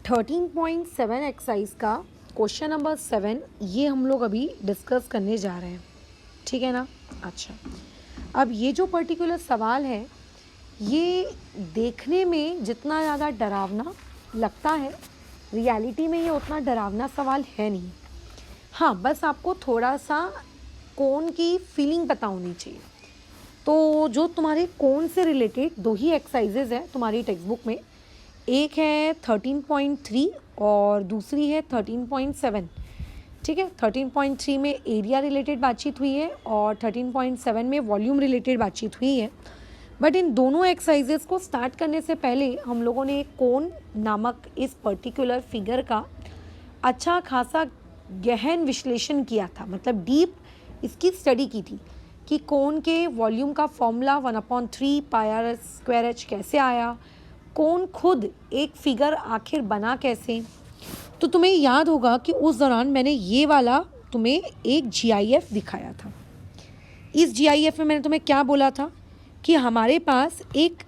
13.7 exercise का question number 7 ये हम लोग अभी डिस्कस करने जा रहे हैं, ठीक है ना। अच्छा, अब ये जो पर्टिकुलर सवाल है ये देखने में जितना ज़्यादा डरावना लगता है, रियलिटी में ये उतना डरावना सवाल है नहीं। हाँ, बस आपको थोड़ा सा कोन की फीलिंग पता होनी चाहिए। तो जो तुम्हारे कोन से रिलेटेड दो ही एक्सरसाइजेज हैं तुम्हारी टेक्स्ट बुक में, एक है 13.3 और दूसरी है 13.7, ठीक है। 13.3 में एरिया रिलेटेड बातचीत हुई है और 13.7 में वॉल्यूम रिलेटेड बातचीत हुई है। बट इन दोनों एक्सरसाइजेस को स्टार्ट करने से पहले हम लोगों ने कोन नामक इस पर्टिकुलर फिगर का अच्छा खासा गहन विश्लेषण किया था, मतलब डीप इसकी स्टडी की थी कि कोन के वॉल्यूम का फॉर्मूला 1/3 πr² कैसे आया, कोन खुद एक फिगर आखिर बना कैसे। तो तुम्हें याद होगा कि उस दौरान मैंने ये वाला तुम्हें एक GIF दिखाया था। इस GIF में मैंने तुम्हें क्या बोला था कि हमारे पास एक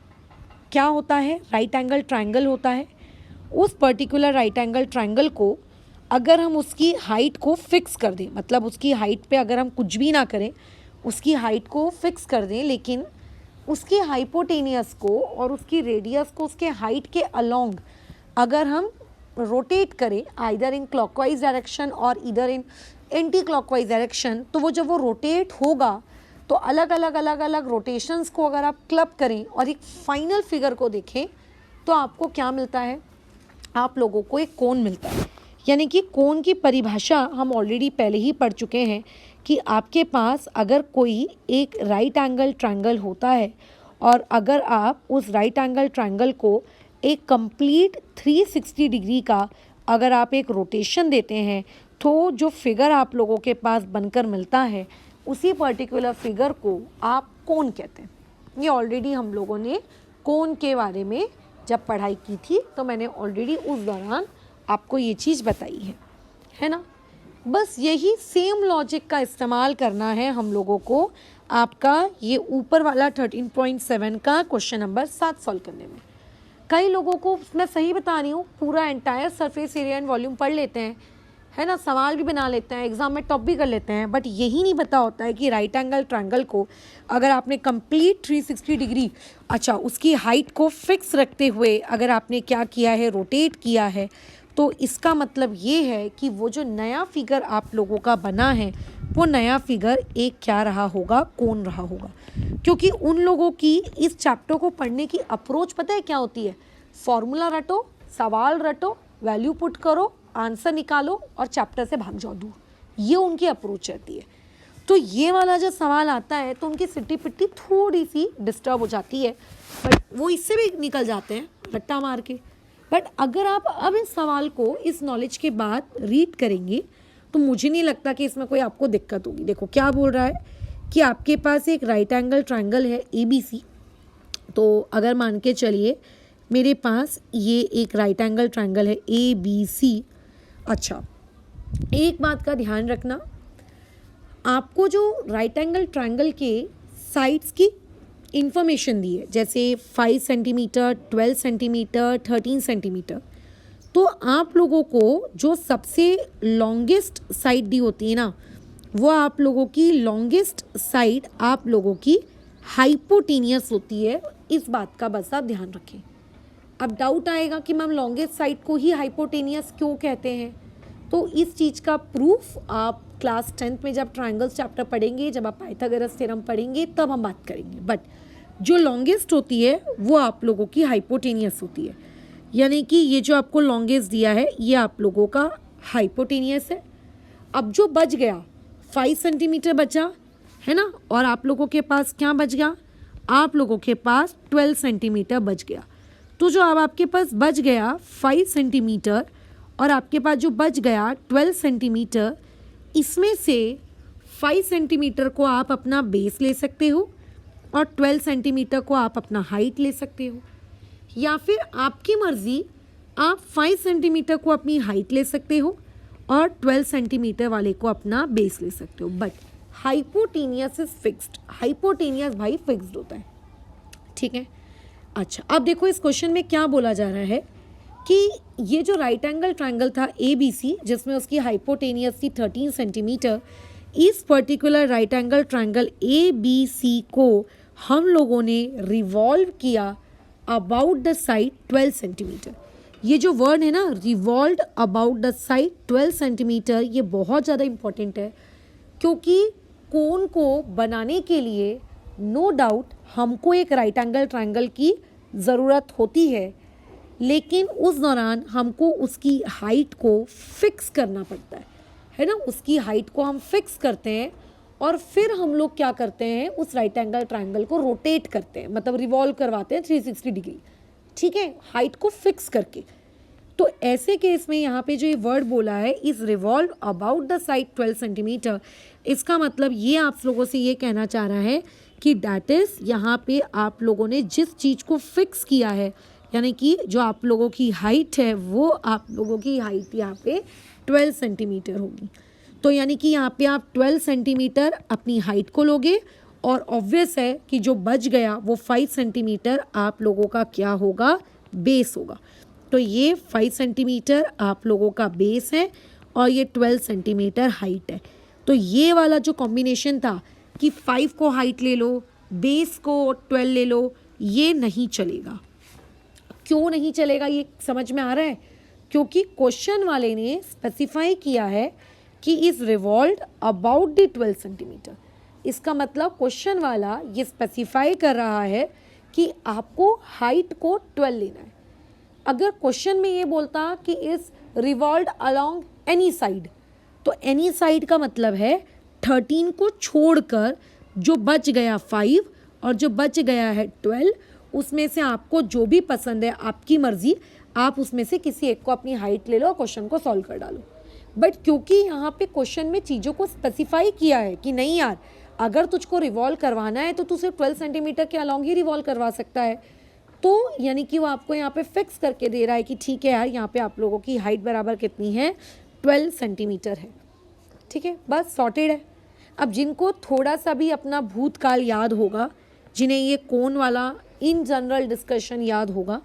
क्या होता है, राइट एंगल ट्रायंगल होता है। उस पर्टिकुलर राइट एंगल ट्रायंगल को अगर हम उसकी हाइट को फिक्स कर दें, मतलब उसकी हाइट पे अगर हम कुछ भी ना करें, उसकी हाइट को फिक्स कर दें, लेकिन उसकी हाइपोटेनियस को और उसकी रेडियस को उसके हाइट के अलोंग अगर हम रोटेट करें आइदर इन क्लॉकवाइज डायरेक्शन और इधर इन एंटी क्लॉकवाइज डायरेक्शन, तो वो जब वो रोटेट होगा तो अलग अलग रोटेशंस को अगर आप क्लब करें और एक फाइनल फिगर को देखें तो आपको क्या मिलता है, आप लोगों को एक कोन मिलता है। यानी कि कोन की परिभाषा हम ऑलरेडी पहले ही पढ़ चुके हैं कि आपके पास अगर कोई एक राइट एंगल ट्रायंगल होता है और अगर आप उस राइट एंगल ट्रायंगल को एक कंप्लीट 360 डिग्री का अगर आप एक रोटेशन देते हैं तो जो फिगर आप लोगों के पास बनकर मिलता है उसी पर्टिकुलर फिगर को आप कोन कहते हैं। ये ऑलरेडी हम लोगों ने कोन के बारे में जब पढ़ाई की थी तो मैंने ऑलरेडी उस दौरान आपको ये चीज़ बताई है ना। बस यही सेम लॉजिक का इस्तेमाल करना है हम लोगों को आपका ये ऊपर वाला 13.7 का क्वेश्चन नंबर 7 सॉल्व करने में। कई लोगों को मैं सही बता रही हूँ पूरा entire surface area and volume पढ़ लेते हैं, है ना, सवाल भी बना लेते हैं, एग्जाम में टॉप भी कर लेते हैं, बट यही नहीं पता होता है कि राइट एंगल ट्रायंगल को अगर आपने कंप्लीट 360 डिग्री अच्छा उसकी हाइट को फिक्स रखते हुए अगर आपने क्या किया है, रोटेट किया है, तो इसका मतलब ये है कि वो जो नया फिगर आप लोगों का बना है वो नया फिगर एक क्या रहा होगा, कोन रहा होगा। क्योंकि उन लोगों की इस चैप्टर को पढ़ने की अप्रोच पता है क्या होती है, फॉर्मूला रटो, सवाल रटो, वैल्यू पुट करो, आंसर निकालो और चैप्टर से भाग जाओ दूर, ये उनकी अप्रोच रहती है। तो ये वाला जो सवाल आता है तो उनकी सिट्टी पिट्टी थोड़ी सी डिस्टर्ब हो जाती है, बट वो इससे भी निकल जाते हैं रट्टा मार के। बट अगर आप अब इस सवाल को इस नॉलेज के बाद रीड करेंगे तो मुझे नहीं लगता कि इसमें कोई आपको दिक्कत होगी। देखो क्या बोल रहा है कि आपके पास एक राइट एंगल ट्रायंगल है ABC। तो अगर मान के चलिए मेरे पास ये एक राइट एंगल ट्रायंगल है ABC। अच्छा, एक बात का ध्यान रखना, आपको जो राइट एंगल ट्रायंगल के साइड्स की इंफॉर्मेशन दी है जैसे 5 सेंटीमीटर, 12 सेंटीमीटर, 13 सेंटीमीटर, तो आप लोगों को जो सबसे लॉन्गेस्ट साइड दी होती है ना, वो आप लोगों की लॉन्गेस्ट साइड आप लोगों की हाइपोटेनियस होती है। इस बात का बस आप ध्यान रखें। अब डाउट आएगा कि मैम लॉन्गेस्ट साइड को ही हाइपोटेनियस क्यों कहते हैं, तो इस चीज़ का प्रूफ आप क्लास 10th में जब ट्रायंगल्स चैप्टर पढ़ेंगे, जब आप पाइथागोरस थ्योरम पढ़ेंगे तब हम बात करेंगे। बट जो लॉन्गेस्ट होती है वो आप लोगों की हाइपोटेनियस होती है, यानी कि ये जो आपको लॉन्गेस्ट दिया है ये आप लोगों का हाइपोटेनियस है। अब जो बच गया 5 सेंटीमीटर बचा है ना, और आप लोगों के पास क्या बच गया, आप लोगों के पास 12 सेंटीमीटर बच गया। तो जो अब आपके पास बच गया 5 सेंटीमीटर और आपके पास जो बच गया 12 सेंटीमीटर, इसमें से 5 सेंटीमीटर को आप अपना बेस ले सकते हो और 12 सेंटीमीटर को आप अपना हाइट ले सकते हो, या फिर आपकी मर्ज़ी आप 5 सेंटीमीटर को अपनी हाइट ले सकते हो और 12 सेंटीमीटर वाले को अपना बेस ले सकते हो। But hypotenuse is fixed, hypotenuse भाई फिक्स्ड होता है, ठीक है। अच्छा, अब देखो इस क्वेश्चन में क्या बोला जा रहा है कि ये जो राइट एंगल ट्रायंगल था ABC, जिसमें उसकी हाइपोटेनियस थी 13 सेंटीमीटर, इस particular right angle triangle ABC को हम लोगों ने रिवॉल्व किया अबाउट द साइड 12 सेंटीमीटर। ये जो वर्ड है ना, revolve about the side 12 centimetre, ये बहुत ज़्यादा इम्पॉर्टेंट है, क्योंकि कोन को बनाने के लिए नो डाउट हमको एक राइट एंगल ट्रायंगल की ज़रूरत होती है, लेकिन उस दौरान हमको उसकी हाइट को फिक्स करना पड़ता है ना। उसकी हाइट को हम फिक्स करते हैं और फिर हम लोग क्या करते हैं, उस राइट एंगल ट्रायंगल को रोटेट करते हैं, मतलब रिवॉल्व करवाते हैं 360 डिग्री, ठीक है, हाइट को फिक्स करके। तो ऐसे केस में यहाँ पे जो ये वर्ड बोला है, इस revolve about the side 12 centimetre, इसका मतलब ये आप लोगों से ये कहना चाह रहा है कि दैट इज़ यहाँ पे आप लोगों ने जिस चीज़ को फिक्स किया है, यानी कि जो आप लोगों की हाइट है, वो आप लोगों की हाइट यहाँ पे 12 सेंटीमीटर होगी। तो यानी कि यहाँ पे आप 12 सेंटीमीटर अपनी हाइट को लोगे और ऑब्वियस है कि जो बच गया वो 5 सेंटीमीटर आप लोगों का क्या होगा, बेस होगा। तो ये 5 सेंटीमीटर आप लोगों का बेस है और ये 12 सेंटीमीटर हाइट है। तो ये वाला जो कॉम्बिनेशन था कि 5 को हाइट ले लो, बेस को 12 ले लो, ये नहीं चलेगा। क्यों नहीं चलेगा ये समझ में आ रहा है? क्योंकि क्वेश्चन वाले ने स्पेसिफाई किया है कि is revolve about the 12 centimetre. इसका मतलब क्वेश्चन वाला ये स्पेसिफाई कर रहा है कि आपको हाइट को 12 लेना है। अगर क्वेश्चन में ये बोलता कि is revolve along any side, तो एनी साइड का मतलब है 13 को छोड़कर जो बच गया 5 और जो बच गया है 12, उसमें से आपको जो भी पसंद है, आपकी मर्जी, आप उसमें से किसी एक को अपनी हाइट ले लो और क्वेश्चन को सॉल्व कर डालो। बट क्योंकि यहाँ पे क्वेश्चन में चीज़ों को स्पेसिफाई किया है कि नहीं यार, अगर तुझको रिवॉल्व करवाना है तो तू सिर्फ 12 सेंटीमीटर के अलॉन्ग ही रिवॉल्व करवा सकता है, तो यानी कि वो आपको यहाँ पे फिक्स करके दे रहा है कि ठीक है यार, यहाँ पे आप लोगों की हाइट बराबर कितनी है, 12 सेंटीमीटर है। ठीक है, बस सॉर्टेड है। अब जिनको थोड़ा सा भी अपना भूतकाल याद होगा, जिन्हें ये कोन वाला इन जनरल डिस्कशन याद होगा,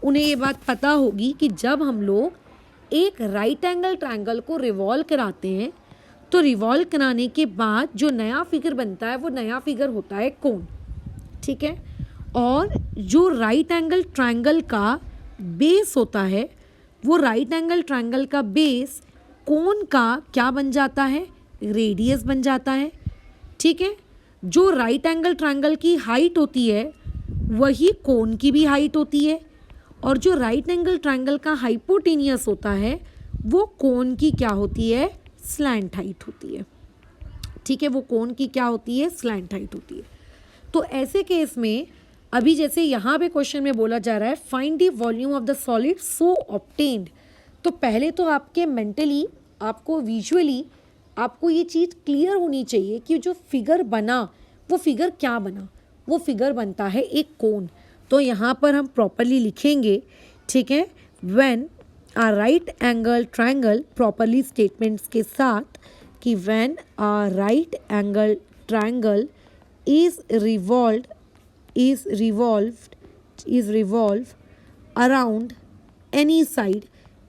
उन्हें ये बात पता होगी कि जब हम लोग एक राइट एंगल ट्रायंगल को रिवॉल्व कराते हैं, तो रिवॉल्व कराने के बाद जो नया फिगर बनता है, वो नया फिगर होता है कोन। ठीक है, और जो राइट एंगल ट्रायंगल का बेस होता है, वो राइट एंगल ट्रायंगल का बेस कोन का क्या बन जाता है, रेडियस बन जाता है। ठीक है, जो राइट एंगल ट्रायंगल की हाइट होती है वही कोन की भी हाइट होती है, और जो राइट एंगल ट्रायंगल का हाइपोटेनियस होता है वो कोन की क्या होती है, स्लैंट हाइट होती है। ठीक है, वो कोन की क्या होती है, स्लैंट हाइट होती है। तो ऐसे केस में अभी जैसे यहाँ पे क्वेश्चन में बोला जा रहा है find the volume of the solid so obtained, तो पहले तो आपके मेंटली, आपको विजुअली आपको ये चीज़ क्लियर होनी चाहिए कि जो फिगर बना वो फिगर क्या बना, वो फिगर बनता है एक कोन। तो यहाँ पर हम प्रॉपरली लिखेंगे, ठीक है, when a right angle triangle, properly statements के साथ कि when a right angle triangle is revolved around any side.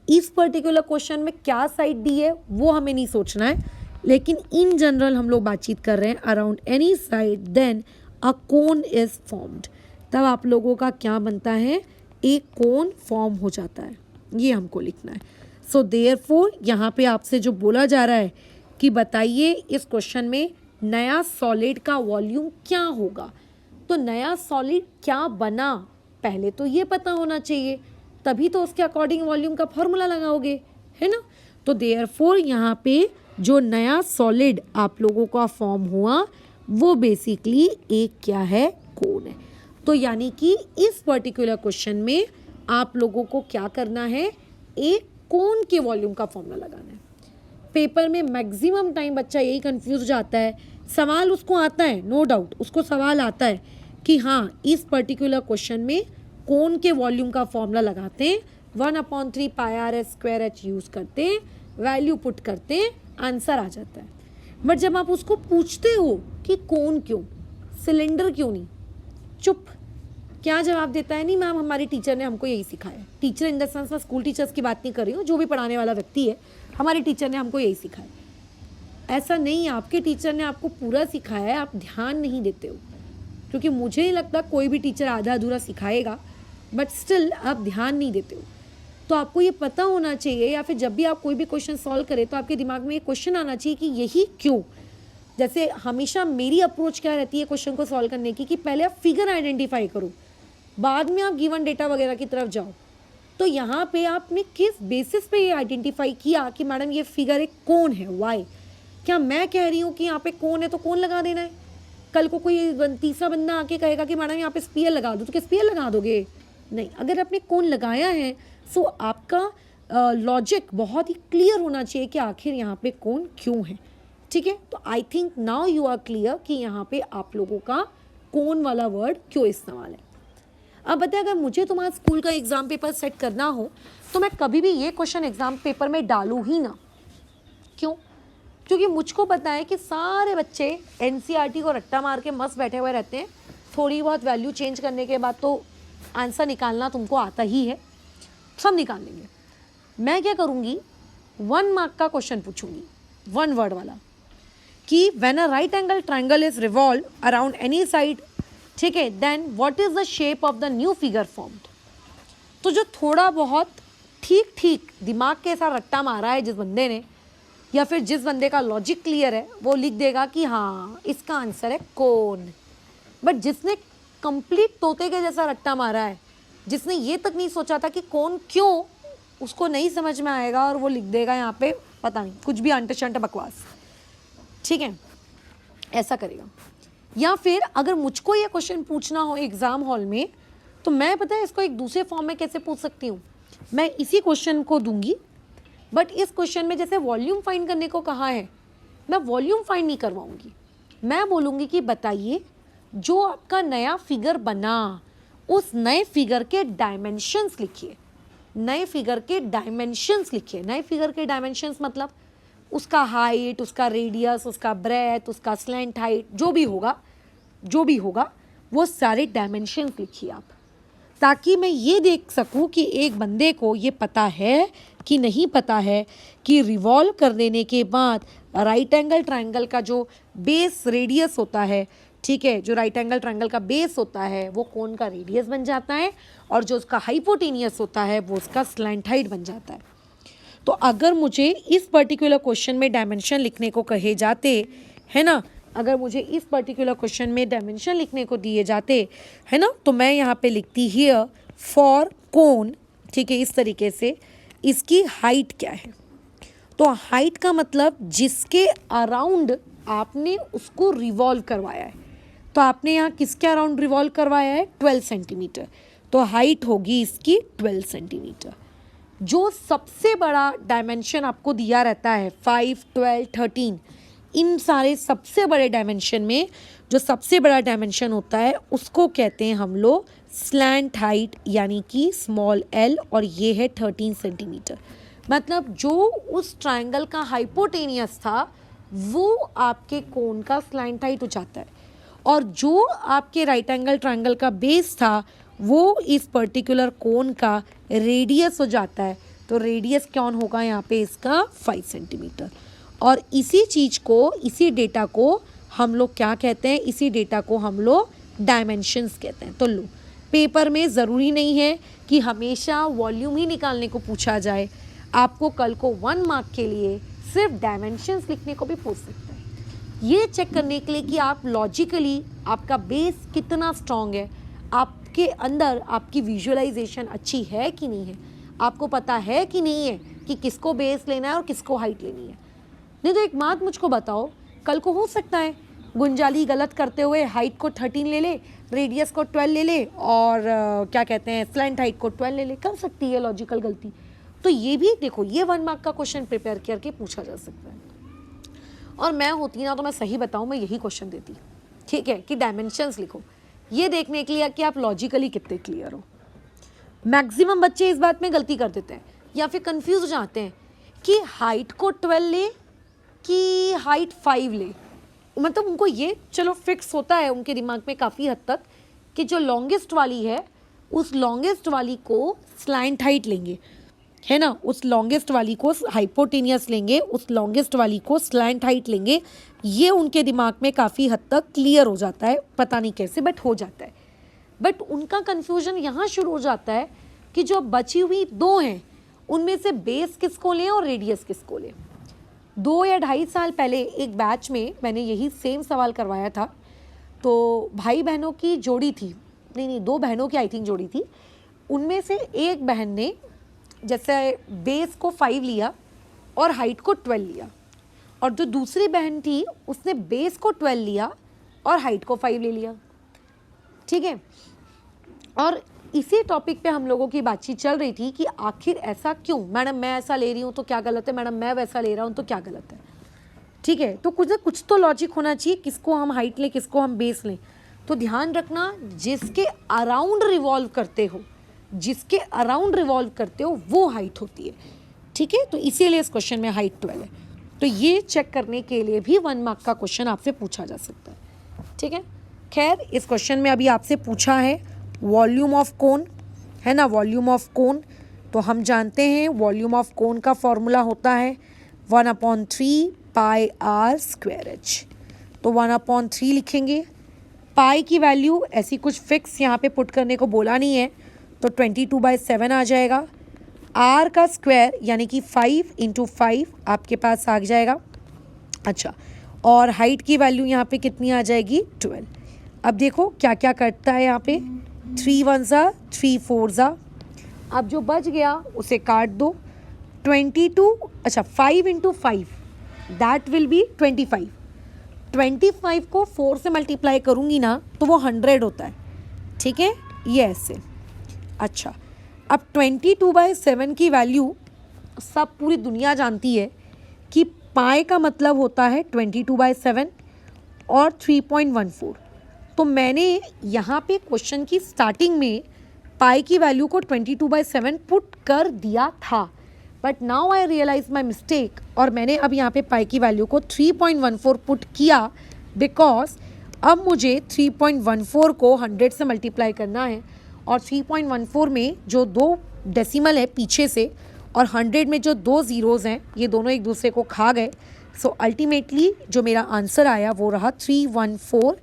इस पर्टिकुलर क्वेश्चन में क्या साइड दी है वो हमें नहीं सोचना है, लेकिन इन जनरल हम लोग बातचीत कर रहे हैं around any side, then a cone is formed. तब आप लोगों का क्या बनता है, एक कोन फॉर्म हो जाता है। ये हमको लिखना है। सो देयरफॉर यहाँ पे आपसे जो बोला जा रहा है कि बताइए इस क्वेश्चन में नया सॉलिड का वॉल्यूम क्या होगा, तो नया सॉलिड क्या बना पहले तो ये पता होना चाहिए, तभी तो उसके अकॉर्डिंग वॉल्यूम का फॉर्मूला लगाओगे, है ना। तो देयरफॉर यहाँ पे जो नया सॉलिड आप लोगों का फॉर्म हुआ वो बेसिकली एक क्या है, कोन है। तो यानी कि इस पर्टिकुलर क्वेश्चन में आप लोगों को क्या करना है, एक कोन के वॉल्यूम का फॉर्मूला लगाना है। पेपर में मैक्सिमम टाइम बच्चा यही कंफ्यूज जाता है, सवाल उसको आता है, नो डाउट उसको सवाल आता है कि हाँ इस पर्टिकुलर क्वेश्चन में कोन के वॉल्यूम का फॉर्मूला लगाते हैं, 1/3 πr² यूज़ करते हैं, वैल्यू पुट करते हैं, आंसर आ जाता है। बट जब आप उसको पूछते हो कि कोन क्यों, सिलेंडर क्यों नहीं, चुप, क्या जवाब देता है, नहीं मैम हमारी टीचर ने हमको यही सिखाया। टीचर इन द सेंस मैं स्कूल टीचर्स की बात नहीं कर रही हूँ, जो भी पढ़ाने वाला व्यक्ति है, हमारी टीचर ने हमको यही सिखाया। ऐसा नहीं, आपके टीचर ने आपको पूरा सिखाया है, आप ध्यान नहीं देते हो। क्योंकि मुझे नहीं लगता कोई भी टीचर आधा अधूरा सिखाएगा, बट स्टिल आप ध्यान नहीं देते हो। तो आपको ये पता होना चाहिए, या फिर जब भी आप कोई भी क्वेश्चन सॉल्व करें तो आपके दिमाग में ये क्वेश्चन आना चाहिए कि यही क्यों। जैसे हमेशा मेरी अप्रोच क्या रहती है क्वेश्चन को सॉल्व करने की, कि पहले आप फिगर आइडेंटिफाई करो, बाद में आप गिवन डेटा वगैरह की तरफ जाओ। तो यहाँ पे आपने किस बेसिस पे ये आइडेंटिफाई किया कि मैडम ये फिगर एक कोन है, वाई? क्या मैं कह रही हूँ कि यहाँ पे कोन है तो कोन लगा देना है? कल को कोई तीसरा बंदा आके कहेगा कि मैडम यहाँ पे स्पीयर लगा दो, तो क्या स्पीयर लगा दोगे? नहीं। अगर आपने कोन लगाया है सो आपका लॉजिक बहुत ही क्लियर होना चाहिए कि आखिर यहाँ पे कोन क्यों है। ठीक है, तो I think now you are clear कि यहाँ पे आप लोगों का कोन वाला वर्ड क्यों इस्तेमाल है। अब बताए, अगर मुझे तुम्हारा स्कूल का एग्जाम पेपर सेट करना हो तो मैं कभी भी ये क्वेश्चन एग्जाम पेपर में डालूँ ही ना। क्यों? क्योंकि मुझको पता है कि सारे बच्चे एनसीईआरटी को रट्टा मार के मस्त बैठे हुए रहते हैं। थोड़ी बहुत वैल्यू चेंज करने के बाद तो आंसर निकालना तुमको आता ही है, सब निकाल लेंगे। मैं क्या करूँगी, 1 मार्क का क्वेश्चन पूछूंगी, 1 वर्ड वाला, कि when a right angle triangle is revolve around any side, ठीक है, then what is the shape of the new figure formed. तो जो थोड़ा बहुत ठीक ठीक दिमाग के साथ रट्टा मारा है जिस बंदे ने, या फिर जिस बंदे का लॉजिक क्लियर है, वो लिख देगा कि हाँ इसका आंसर है कोन। बट जिसने कंप्लीट तोते के जैसा रट्टा मारा है, जिसने ये तक नहीं सोचा था कि कोन क्यों, उसको नहीं समझ में आएगा और वो लिख देगा यहाँ पे पता नहीं कुछ भी अंट शंट बकवास। ठीक है, ऐसा करेगा। या फिर अगर मुझको ये क्वेश्चन पूछना हो एग्जाम हॉल में, तो मैं पता है इसको एक दूसरे फॉर्म में कैसे पूछ सकती हूँ। मैं इसी क्वेश्चन को दूंगी, बट इस क्वेश्चन में जैसे वॉल्यूम फाइंड करने को कहा है, मैं वॉल्यूम फाइंड नहीं करवाऊंगी। मैं बोलूँगी कि बताइए जो आपका नया फिगर बना, उस नए फिगर के डायमेंशंस लिखिए। नए फिगर के डायमेंशंस लिखिए। नए फिगर के डायमेंशंस मतलब उसका हाइट, उसका रेडियस, उसका ब्रेथ, उसका स्लैंट हाइट, जो भी होगा वो सारे डायमेंशंस लिखिए आप, ताकि मैं ये देख सकूं कि एक बंदे को ये पता है कि नहीं पता है कि रिवॉल्व कर देने के बाद राइट एंगल ट्रायंगल का जो बेस रेडियस होता है, ठीक है, जो राइट एंगल ट्रायंगल का बेस होता है वो कोन का रेडियस बन जाता है, और जो उसका हाइपोटेनियस होता है वो उसका स्लैंट हाइट बन जाता है। तो अगर मुझे इस पर्टिकुलर क्वेश्चन में डायमेंशन लिखने को कहे जाते है ना, अगर मुझे इस पर्टिकुलर क्वेश्चन में डायमेंशन लिखने को दिए जाते है ना, तो मैं यहाँ पे लिखती हियर फॉर कोन। ठीक है, इस तरीके से इसकी हाइट क्या है। तो हाइट का मतलब जिसके अराउंड आपने उसको रिवॉल्व करवाया है। तो आपने यहाँ किसके अराउंड रिवॉल्व करवाया है, 12 सेंटीमीटर। तो हाइट होगी इसकी 12 सेंटीमीटर। जो सबसे बड़ा डायमेंशन आपको दिया रहता है 5, 12, 13, इन सारे सबसे बड़े डायमेंशन में जो सबसे बड़ा डायमेंशन होता है उसको कहते हैं हम लोग स्लैंट हाइट, यानी कि स्मॉल एल, और ये है 13 सेंटीमीटर। मतलब जो उस ट्रायंगल का हाइपोटेनियस था वो आपके कोन का स्लैंट हाइट हो जाता है, और जो आपके राइट एंगल ट्रायंगल का बेस था वो इस पर्टिकुलर कोन का रेडियस हो जाता है। तो रेडियस क्या होगा यहाँ पे इसका 5 सेंटीमीटर। और इसी चीज़ को, इसी डेटा को हम लोग क्या कहते हैं, इसी डेटा को हम लोग डायमेंशंस कहते हैं। तो लो, पेपर में ज़रूरी नहीं है कि हमेशा वॉल्यूम ही निकालने को पूछा जाए, आपको कल को 1 मार्क के लिए सिर्फ डायमेंशंस लिखने को भी पूछ सकते हैं। ये चेक करने के लिए कि आप लॉजिकली आपका बेस कितना स्ट्रॉन्ग है, आपके अंदर आपकी विजुअलाइजेशन अच्छी है कि नहीं है, आपको पता है कि नहीं है कि किसको बेस लेना है और किसको हाइट लेनी है। नहीं तो एक बात मुझको बताओ, कल को हो सकता है गुंजाली गलत करते हुए हाइट को 13 ले ले, रेडियस को 12 ले ले, और क्या कहते हैं स्लैंट हाइट को 12 ले ले, कर सकती है लॉजिकल गलती। तो ये भी देखो, ये 1 मार्क का क्वेश्चन प्रिपेयर करके पूछा जा सकता है। और मैं होती ना तो मैं सही बताऊँ, मैं यही क्वेश्चन देती, ठीक है, कि डायमेंशंस लिखो, ये देखने के लिए कि आप लॉजिकली कितने क्लियर हो। मैक्सिमम बच्चे इस बात में गलती कर देते हैं या फिर कंफ्यूज हो जाते हैं कि हाइट को 12 ले कि हाइट 5 ले। मतलब उनको ये चलो फिक्स होता है उनके दिमाग में काफ़ी हद तक कि जो लॉन्गेस्ट वाली है उस लॉन्गेस्ट वाली को स्लैंट हाइट लेंगे, है ना, उस लॉन्गेस्ट वाली को हाइपोटेनियस लेंगे, उस लॉन्गेस्ट वाली को स्लैंट हाइट लेंगे। ये उनके दिमाग में काफ़ी हद तक क्लियर हो जाता है, पता नहीं कैसे बट हो जाता है। बट उनका कन्फ्यूजन यहाँ शुरू हो जाता है कि जो बची हुई दो हैं उनमें से बेस किसको लें और रेडियस किसको लें। 2 या 2.5 साल पहले एक बैच में मैंने यही सेम सवाल करवाया था। तो भाई बहनों की जोड़ी थी, नहीं 2 बहनों की आई थिंक जोड़ी थी। उनमें से एक बहन ने जैसे बेस को 5 लिया और हाइट को 12 लिया, और जो दूसरी बहन थी उसने बेस को 12 लिया और हाइट को 5 ले लिया। ठीक है, और इसी टॉपिक पे हम लोगों की बातचीत चल रही थी कि आखिर ऐसा क्यों, मैडम मैं ऐसा ले रही हूँ तो क्या गलत है, मैडम मैं वैसा ले रहा हूँ तो क्या गलत है। ठीक है, तो कुछ ना कुछ तो लॉजिक होना चाहिए, किसको हम हाइट लें किसको हम बेस लें। तो ध्यान रखना, जिसके अराउंड रिवॉल्व करते हो, जिसके अराउंड रिवॉल्व करते हो वो हाइट होती है। ठीक है, तो इसीलिए इस क्वेश्चन में हाइट 12 है। तो ये चेक करने के लिए भी 1 मार्क का क्वेश्चन आपसे पूछा जा सकता है। ठीक है, खैर इस क्वेश्चन में अभी आपसे पूछा है वॉल्यूम ऑफ कोन, है ना, वॉल्यूम ऑफ कोन। तो हम जानते हैं वॉल्यूम ऑफ कोन का फॉर्मूला होता है 1/3 पाई आर स्क्वायर एच। तो 1/3 लिखेंगे। पाई की वैल्यू ऐसी कुछ फिक्स यहाँ पे पुट करने को बोला नहीं है, तो 22/7 आ जाएगा। आर का स्क्वायर यानी कि 5 × 5 आपके पास आ जाएगा। अच्छा, और हाइट की वैल्यू यहाँ पे कितनी आ जाएगी 12। अब देखो क्या क्या करता है यहाँ पे, 3 1 3 4 जा। अब जो बच गया उसे काट दो। 22, अच्छा 5 × 5 दैट विल बी 25। 25 को 4 से मल्टीप्लाई करूँगी ना तो वो 100 होता है। ठीक है, ये ऐसे। अच्छा, अब 22/7 की वैल्यू सब पूरी दुनिया जानती है कि पाई का मतलब होता है 22/7 और 3.14। तो मैंने यहाँ पे क्वेश्चन की स्टार्टिंग में पाई की वैल्यू को 22/7 पुट कर दिया था, but now I realize my mistake, और मैंने अब यहाँ पे पाई की वैल्यू को 3.14 पुट किया, बिकॉज अब मुझे 3.14 को 100 से मल्टीप्लाई करना है, और 3.14 में जो 2 डेसिमल है पीछे से और 100 में जो 2 ज़ीरोज़ हैं ये दोनों एक दूसरे को खा गए। सो अल्टीमेटली जो मेरा आंसर आया वो रहा 314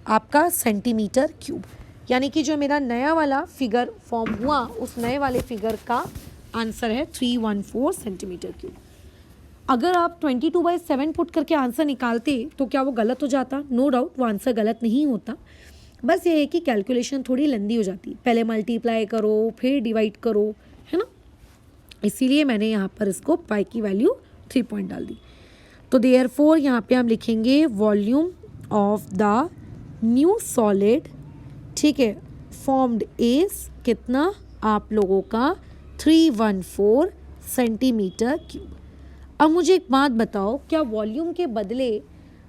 आपका सेंटीमीटर क्यूब। यानी कि जो मेरा नया वाला फिगर फॉर्म हुआ उस नए वाले फिगर का आंसर है 314 सेंटीमीटर क्यूब। अगर आप 22/7 पुट करके आंसर निकालते तो क्या वो गलत हो जाता? नो डाउट वो आंसर गलत नहीं होता, बस ये है कि कैलकुलेशन थोड़ी लंबी हो जाती, पहले मल्टीप्लाई करो फिर डिवाइड करो, है ना। इसीलिए मैंने यहाँ पर इसको पाई की वैल्यू 3 पॉइंट डाल दी। तो देयरफॉर यहाँ पे हम लिखेंगे volume of the new solid, ठीक है, फॉर्म्ड इज कितना आप लोगों का 314 सेंटीमीटर क्यूब। अब मुझे एक बात बताओ, क्या वॉल्यूम के बदले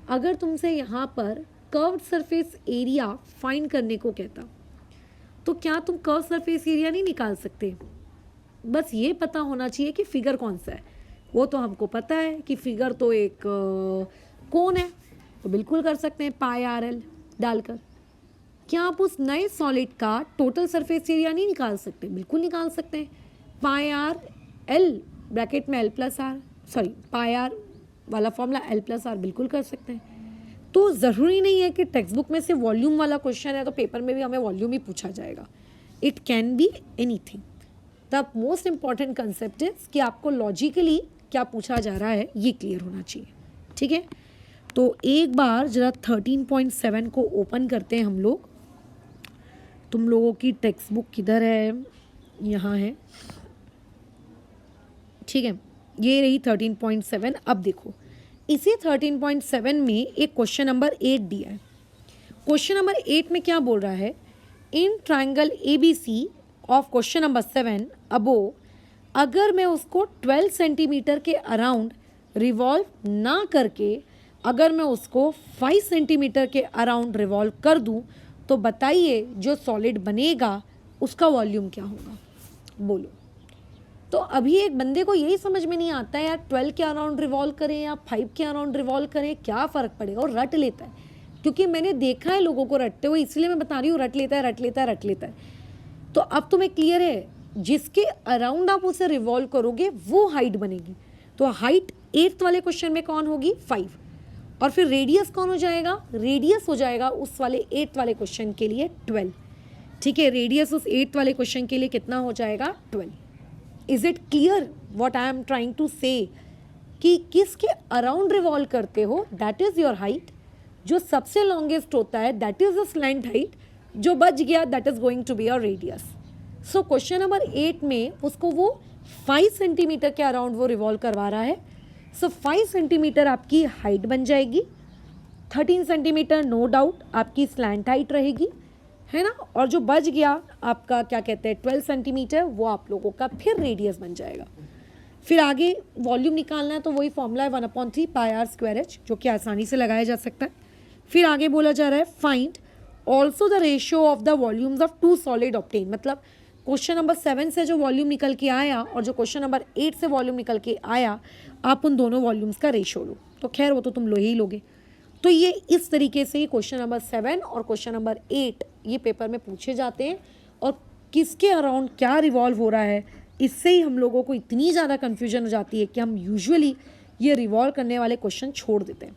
अगर तुमसे यहाँ पर कर्व्ड सरफेस एरिया फाइंड करने को कहता तो क्या तुम कर्व सरफेस एरिया नहीं निकाल सकते? बस ये पता होना चाहिए कि फिगर कौन सा है। वो तो हमको पता है कि फिगर तो एक कोन है, तो बिल्कुल कर सकते हैं पाई आर एल डालकर। क्या आप उस नए सॉलिड का टोटल सरफेस एरिया नहीं निकाल सकते? बिल्कुल निकाल सकते हैं। पाई आर एल ब्रैकेट में L plus R, sorry pi R वाला फॉर्मूला एल प्लस आर, बिल्कुल कर सकते हैं। तो ज़रूरी नहीं है कि टेक्स्ट बुक में से वॉल्यूम वाला क्वेश्चन है तो पेपर में भी हमें वॉल्यूम ही पूछा जाएगा। It can be anything. The most important concept is कि आपको लॉजिकली क्या पूछा जा रहा है ये क्लियर होना चाहिए। ठीक है, तो एक बार जरा 13.7 को ओपन करते हैं हम लोग। तुम लोगों की टेक्स्ट बुक किधर है? यहाँ है, ठीक है, ये रही 13.7। अब देखो इसी 13.7 में एक क्वेश्चन नंबर 8 दिया है। क्वेश्चन नंबर 8 में क्या बोल रहा है, in triangle ABC of question number 7 अबो, अगर मैं उसको 12 सेंटीमीटर के अराउंड रिवॉल्व ना करके अगर मैं उसको 5 सेंटीमीटर के अराउंड रिवॉल्व कर दूं तो बताइए जो सॉलिड बनेगा उसका वॉल्यूम क्या होगा? बोलो। तो अभी एक बंदे को यही समझ में नहीं आता है यार 12 के अराउंड रिवॉल्व करें या 5 के अराउंड रिवॉल्व करें, क्या फ़र्क पड़ेगा, और रट लेता है। क्योंकि मैंने देखा है लोगों को रटते हुए, इसलिए मैं बता रही हूँ, रट लेता है रट लेता है रट लेता है। तो अब तुम्हें क्लियर है, जिसके अराउंड आप उसे रिवॉल्व करोगे वो हाइट बनेगी। तो हाइट 8th वाले क्वेश्चन में कौन होगी? 5। और फिर रेडियस कौन हो जाएगा? रेडियस हो जाएगा उस वाले 8th वाले क्वेश्चन के लिए 12। ठीक है, रेडियस उस 8th वाले क्वेश्चन के लिए कितना हो जाएगा? 12। Is it clear what I am trying to say? कि किसके अराउंड रिवॉल्व करते हो दैट इज योर हाइट, जो सबसे लॉन्गेस्ट होता है that is the slant height, जो बच गया that is going to be your radius. So question number 8 में उसको वो 5 सेंटीमीटर के अराउंड वो रिवॉल्व करवा रहा है। सो 5 सेंटीमीटर आपकी हाइट बन जाएगी, 13 सेंटीमीटर नो डाउट आपकी स्लैंट हाइट रहेगी, है ना। और जो बच गया आपका क्या कहते हैं 12 सेंटीमीटर, वो आप लोगों का फिर रेडियस बन जाएगा। फिर आगे वॉल्यूम निकालना है तो वही फॉर्मूला है 1/3 पाई आर स्क्वायर एच, जो कि आसानी से लगाया जा सकता है। फिर आगे बोला जा रहा है find also the ratio of the volumes of 2 solid obtain. मतलब क्वेश्चन नंबर 7 से जो वॉल्यूम निकल के आया और जो क्वेश्चन नंबर 8 से वॉल्यूम निकल के आया, आप उन दोनों वॉल्यूम्स का रेशियो लो। तो खैर वो तो तुम लो ही लोगे। तो ये इस तरीके से क्वेश्चन नंबर 7 और क्वेश्चन नंबर 8 ये पेपर में पूछे जाते हैं। और किसके अराउंड क्या रिवॉल्व हो रहा है, इससे ही हम लोगों को इतनी ज़्यादा कन्फ्यूजन हो जाती है कि हम यूजुअली ये रिवॉल्व करने वाले क्वेश्चन छोड़ देते हैं।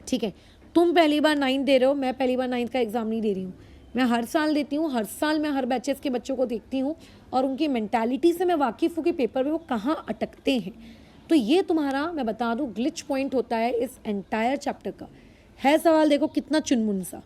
ठीक है, तुम पहली बार 9th दे रहे हो, मैं पहली बार 9th का एग्ज़ाम नहीं दे रही हूँ। मैं हर साल देती हूँ, हर साल मैं हर बैचेस के बच्चों को देखती हूँ और उनकी मेंटालिटी से मैं वाकिफ़ हूँ कि पेपर में वो कहाँ अटकते हैं। तो ये तुम्हारा मैं बता दूँ ग्लिच पॉइंट होता है इस एंटायर चैप्टर का। है सवाल देखो कितना चुनमुन सा,